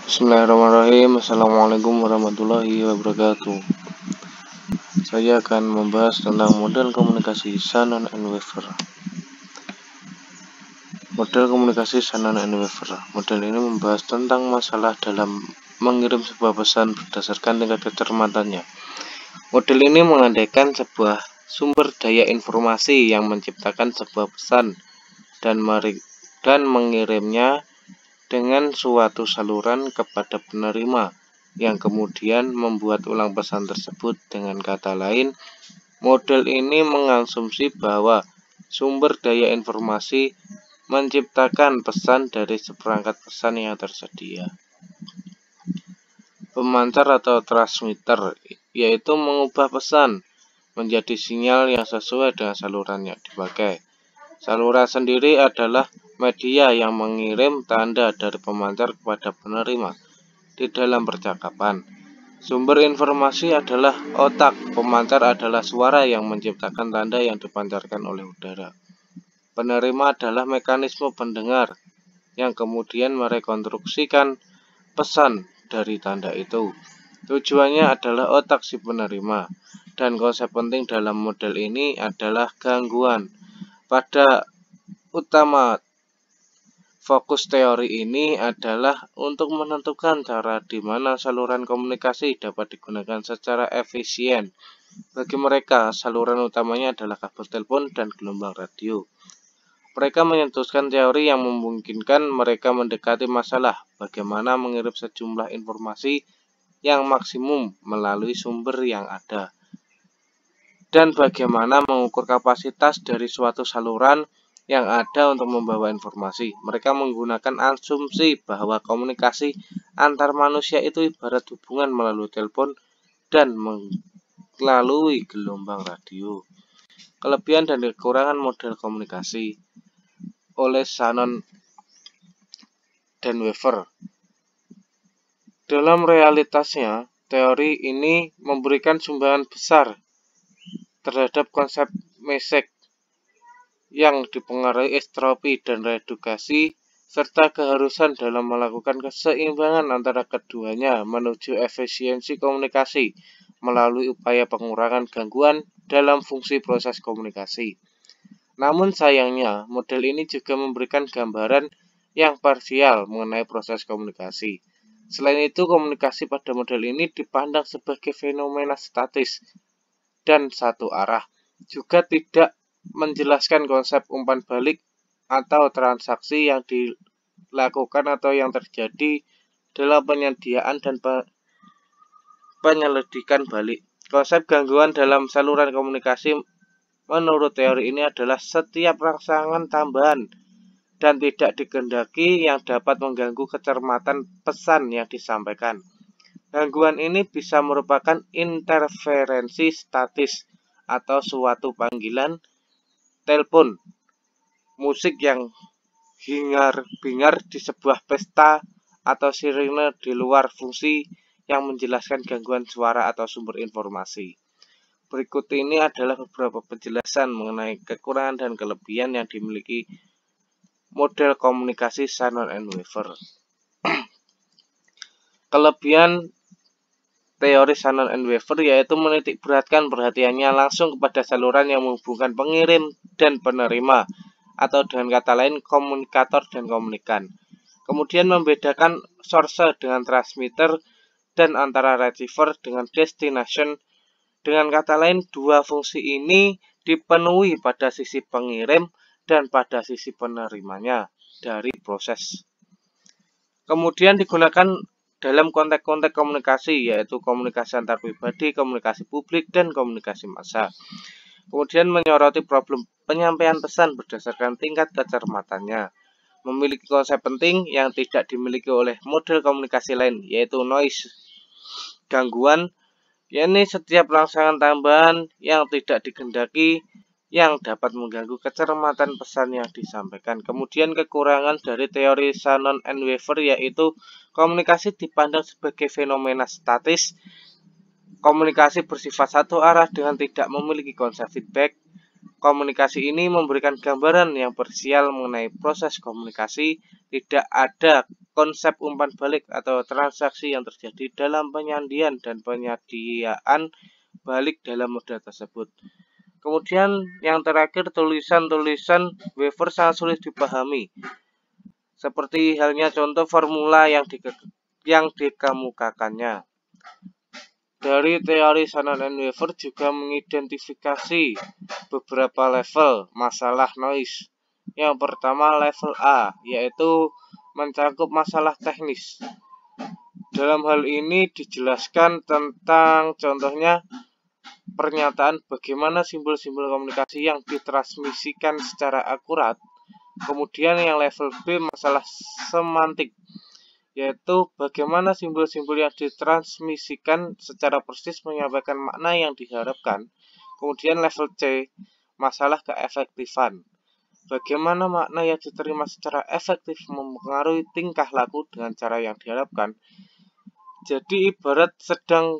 Bismillahirrahmanirrahim. Assalamualaikum warahmatullahi wabarakatuh. Saya akan membahas tentang model komunikasi Shannon and Weaver. Model komunikasi Shannon and Weaver. Model ini membahas tentang masalah dalam mengirim sebuah pesan berdasarkan tingkat kecermatannya. Model ini mengandaikan sebuah sumber daya informasi yang menciptakan sebuah pesan dan mengirimnya dengan suatu saluran kepada penerima yang kemudian membuat ulang pesan tersebut. Dengan kata lain, model ini mengasumsi bahwa sumber daya informasi menciptakan pesan dari seperangkat pesan yang tersedia. Pemancar atau transmitter yaitu mengubah pesan menjadi sinyal yang sesuai dengan saluran yang dipakai. Saluran sendiri adalah media yang mengirim tanda dari pemancar kepada penerima di dalam percakapan. Sumber informasi adalah otak. Pemancar adalah suara yang menciptakan tanda yang dipancarkan oleh udara. Penerima adalah mekanisme pendengar yang kemudian merekonstruksikan pesan dari tanda itu. Tujuannya adalah otak si penerima. Dan konsep penting dalam model ini adalah gangguan. Pada utama fokus teori ini adalah untuk menentukan cara di mana saluran komunikasi dapat digunakan secara efisien. Bagi mereka, saluran utamanya adalah kabel telepon dan gelombang radio. Mereka menyentuhkan teori yang memungkinkan mereka mendekati masalah bagaimana mengirim sejumlah informasi yang maksimum melalui sumber yang ada, dan bagaimana mengukur kapasitas dari suatu saluran yang ada untuk membawa informasi. Mereka menggunakan asumsi bahwa komunikasi antar manusia itu ibarat hubungan melalui telepon dan melalui gelombang radio. Kelebihan dan kekurangan model komunikasi oleh Shannon dan Weaver. Dalam realitasnya, teori ini memberikan sumbangan besar terhadap konsep Mesek yang dipengaruhi estropi dan redukasi serta keharusan dalam melakukan keseimbangan antara keduanya menuju efisiensi komunikasi melalui upaya pengurangan gangguan dalam fungsi proses komunikasi. Namun sayangnya, model ini juga memberikan gambaran yang parsial mengenai proses komunikasi. Selain itu, komunikasi pada model ini dipandang sebagai fenomena statis dan satu arah, juga tidak menjelaskan konsep umpan balik atau transaksi yang dilakukan atau yang terjadi dalam penyediaan dan penyelidikan balik. Konsep gangguan dalam saluran komunikasi menurut teori ini adalah setiap rangsangan tambahan dan tidak dikehendaki yang dapat mengganggu kecermatan pesan yang disampaikan. Gangguan ini bisa merupakan interferensi statis atau suatu panggilan telepon, musik yang hingar-bingar di sebuah pesta, atau sirine di luar fungsi yang menjelaskan gangguan suara atau sumber informasi. Berikut ini adalah beberapa penjelasan mengenai kekurangan dan kelebihan yang dimiliki model komunikasi Shannon and Weaver. Kelebihan teori Shannon and Weaver yaitu menitikberatkan perhatiannya langsung kepada saluran yang menghubungkan pengirim dan penerima, atau dengan kata lain komunikator dan komunikan. Kemudian membedakan source dengan transmitter dan antara receiver dengan destination. Dengan kata lain, dua fungsi ini dipenuhi pada sisi pengirim dan pada sisi penerimanya dari proses. Kemudian digunakan dalam konteks-konteks komunikasi, yaitu komunikasi antar pribadi, komunikasi publik, dan komunikasi massa. Kemudian menyoroti problem penyampaian pesan berdasarkan tingkat kecermatannya. Memiliki konsep penting yang tidak dimiliki oleh model komunikasi lain, yaitu noise, gangguan, yakni setiap rangsangan tambahan yang tidak dikehendaki yang dapat mengganggu kecermatan pesan yang disampaikan. Kemudian kekurangan dari teori Shannon and Weaver yaitu komunikasi dipandang sebagai fenomena statis. Komunikasi bersifat satu arah dengan tidak memiliki konsep feedback. Komunikasi ini memberikan gambaran yang parsial mengenai proses komunikasi. Tidak ada konsep umpan balik atau transaksi yang terjadi dalam penyandian dan penyediaan balik dalam model tersebut. Kemudian yang terakhir, tulisan-tulisan Wever sangat sulit dipahami. Seperti halnya contoh formula yang dikemukakannya. Dari teori Shannon and Wever juga mengidentifikasi beberapa level masalah noise. Yang pertama level A, yaitu mencakup masalah teknis. Dalam hal ini dijelaskan tentang contohnya pernyataan bagaimana simbol-simbol komunikasi yang ditransmisikan secara akurat. Kemudian yang level B masalah semantik, yaitu bagaimana simbol-simbol yang ditransmisikan secara persis menyampaikan makna yang diharapkan. Kemudian level C, masalah keefektifan. Bagaimana makna yang diterima secara efektif mempengaruhi tingkah laku dengan cara yang diharapkan. Jadi ibarat sedang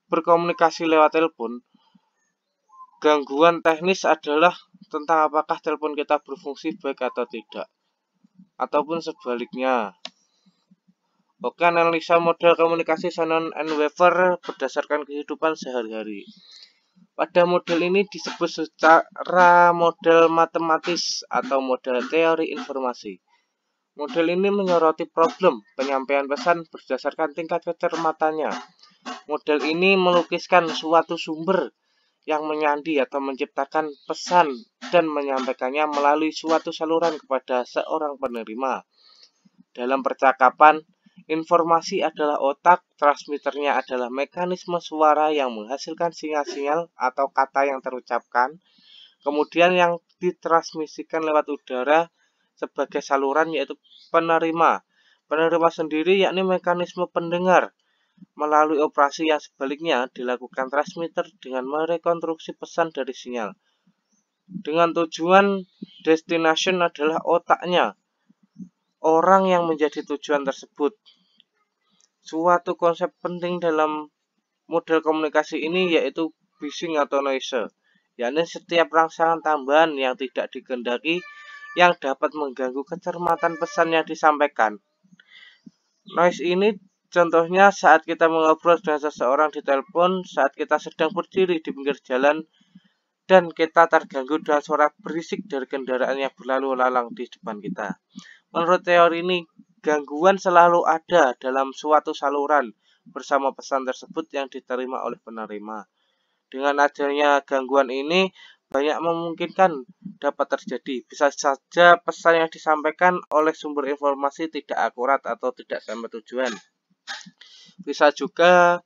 berkomunikasi lewat telepon, gangguan teknis adalah tentang apakah telepon kita berfungsi baik atau tidak, ataupun sebaliknya. Oke, analisa model komunikasi Shannon and Wever berdasarkan kehidupan sehari-hari. Pada model ini disebut secara model matematis atau model teori informasi. Model ini menyoroti problem penyampaian pesan berdasarkan tingkat kecermatannya. Model ini melukiskan suatu sumber yang menyandi atau menciptakan pesan dan menyampaikannya melalui suatu saluran kepada seorang penerima. Dalam percakapan, informasi adalah otak, transmitternya adalah mekanisme suara yang menghasilkan sinyal-sinyal atau kata yang terucapkan. Kemudian yang ditransmisikan lewat udara sebagai saluran yaitu penerima. Penerima sendiri yakni mekanisme pendengar. Melalui operasi yang sebaliknya dilakukan transmitter dengan merekonstruksi pesan dari sinyal. Dengan tujuan destination adalah otaknya, orang yang menjadi tujuan tersebut. Suatu konsep penting dalam model komunikasi ini yaitu buzzing atau noise, yakni setiap rangsangan tambahan yang tidak dikehendaki yang dapat mengganggu kecermatan pesan yang disampaikan. Noise ini contohnya saat kita mengobrol dengan seseorang di telepon, saat kita sedang berdiri di pinggir jalan, dan kita terganggu dengan suara berisik dari kendaraan yang berlalu lalang di depan kita. Menurut teori ini, gangguan selalu ada dalam suatu saluran bersama pesan tersebut yang diterima oleh penerima. Dengan adanya gangguan ini, banyak memungkinkan dapat terjadi. Bisa saja pesan yang disampaikan oleh sumber informasi tidak akurat atau tidak sampai tujuan. Bisa juga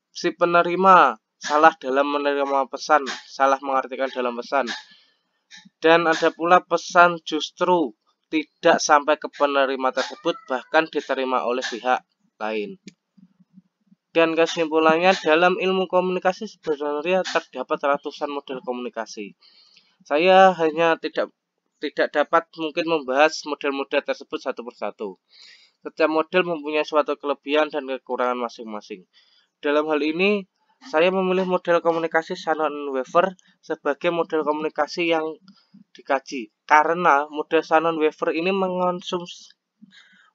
si penerima salah dalam menerima pesan, salah mengartikan dalam pesan. Dan ada pula pesan justru tidak sampai ke penerima tersebut, bahkan diterima oleh pihak lain. Dan kesimpulannya, dalam ilmu komunikasi sebenarnya terdapat ratusan model komunikasi. Saya hanya tidak dapat mungkin membahas model-model tersebut satu persatu. Setiap model mempunyai suatu kelebihan dan kekurangan masing-masing. Dalam hal ini, saya memilih model komunikasi Shannon and Wever sebagai model komunikasi yang dikaji. Karena model Shannon Wever ini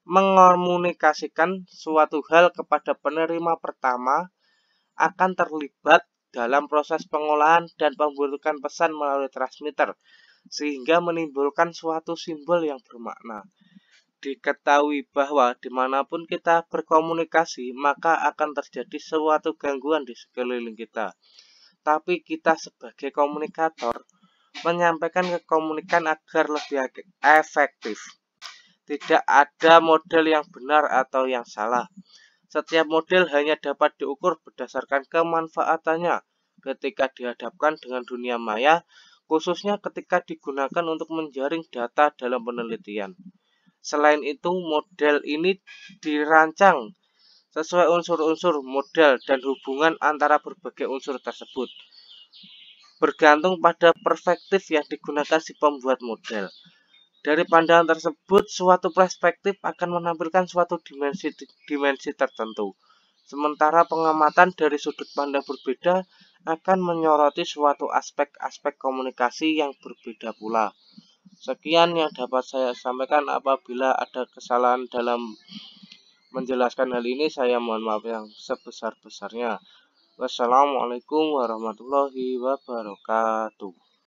mengomunikasikan suatu hal kepada penerima pertama akan terlibat dalam proses pengolahan dan pembentukan pesan melalui transmitter, sehingga menimbulkan suatu simbol yang bermakna. Diketahui bahwa dimanapun kita berkomunikasi, maka akan terjadi suatu gangguan di sekeliling kita. Tapi kita sebagai komunikator menyampaikan kekomunikan agar lebih efektif. Tidak ada model yang benar atau yang salah. Setiap model hanya dapat diukur berdasarkan kemanfaatannya ketika dihadapkan dengan dunia maya, khususnya ketika digunakan untuk menjaring data dalam penelitian. Selain itu, model ini dirancang sesuai unsur-unsur model dan hubungan antara berbagai unsur tersebut, bergantung pada perspektif yang digunakan si pembuat model. Dari pandangan tersebut, suatu perspektif akan menampilkan suatu dimensi tertentu. Sementara pengamatan dari sudut pandang berbeda akan menyoroti suatu aspek-aspek komunikasi yang berbeda pula. Sekian yang dapat saya sampaikan. Apabila ada kesalahan dalam menjelaskan hal ini, saya mohon maaf yang sebesar-besarnya. Wassalamualaikum warahmatullahi wabarakatuh.